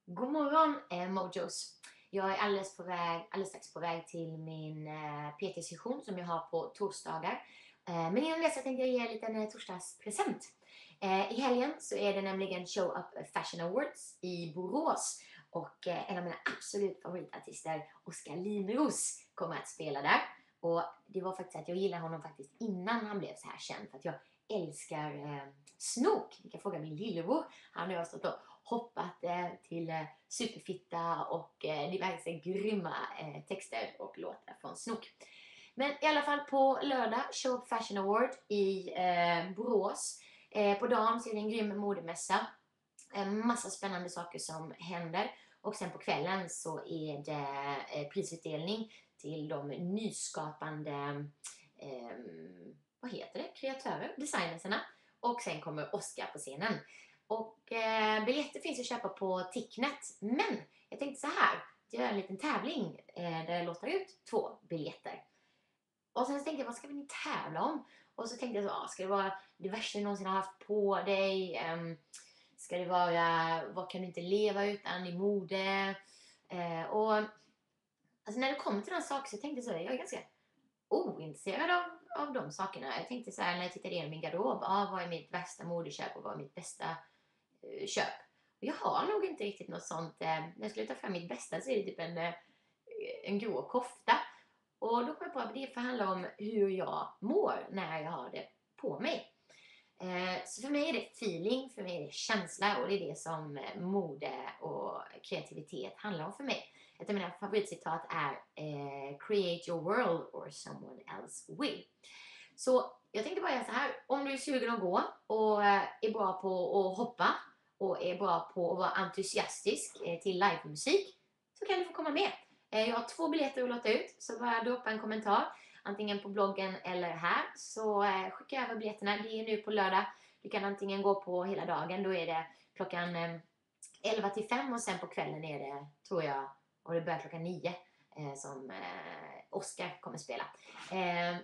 God morgon Mojos. Jag är alldeles strax på väg till min PT-session som jag har på torsdagar. Men innan dess tänkte jag ge en liten torsdagspresent. I helgen så är det nämligen Show Up Fashion Awards i Borås. Och en av mina absolut favoritartister, Oskar Lineros, kommer att spela där. Och det var faktiskt att jag gillar honom faktiskt innan han blev så här känd. För att jag älskar Snook. Ni kan fråga min lillebror. Han har stått och hoppat till Superfitta och diverse grymma texter och låtar från Snook. Men i alla fall på lördag, Show Up Fashion Award i Borås. På dagen så är det en grym modemässa. Massa spännande saker som händer. Och sen på kvällen så är det prisutdelning till de nyskapande kreatörer, designerserna. Och sen kommer Oskar på scenen. Och biljetter finns att köpa på Ticknet. Men jag tänkte så här, jag gör en liten tävling där jag låter ut 2 biljetter. Och sen tänkte jag, vad ska vi tävla om? Och så tänkte jag så, ska det vara det värsta du någonsin har haft på dig? Ska det vara, vad kan du inte leva utan i mode? Och alltså när det kommer till den saken så tänkte jag så, jag är ganska ointresserad av de sakerna. Jag tänkte så här när jag tittade igenom min garderob, vad är mitt värsta modeköp och vad är mitt bästa köp? Och jag har nog inte riktigt något sånt. När jag skulle ta fram mitt bästa så är det typ en grå kofta. Och då kom jag på att det handlar om hur jag mår när jag har det på mig. Så för mig är det feeling, för mig är det känsla och det är det som mode och kreativitet handlar om för mig. Ett av mina favoritcitat är create your world or someone else will. Så jag tänkte bara göra så här, om du är sugen att gå och är bra på att hoppa och är bra på att vara entusiastisk till livemusik så kan du få komma med. Jag har 2 biljetter att låta ut, så bara droppa en kommentar antingen på bloggen eller här, så skicka över biljetterna. Det är nu på lördag. Du kan antingen gå på hela dagen, då är det klockan 11 till 5 och sen på kvällen är det, tror jag, och det börjar klockan 9 som Oskar kommer spela.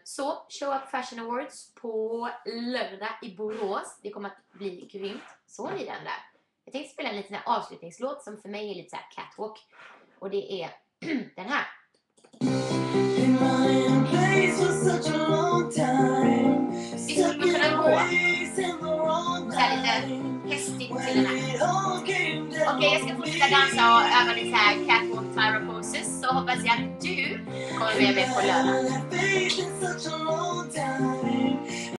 Så Show Up Fashion Awards på lördag i Borås. Det kommer att bli grymt. Så ni den där. Jag tänkte spela en liten avslutningslåt som för mig är lite så här catwalk. Och det är den här. Vi skulle kunna gå så här lite hästigt till den här. Okej, jag ska fortsätta dansa och öva lite här catwalk Tyra poses. Så hoppas jag att du kommer med mig på lördag.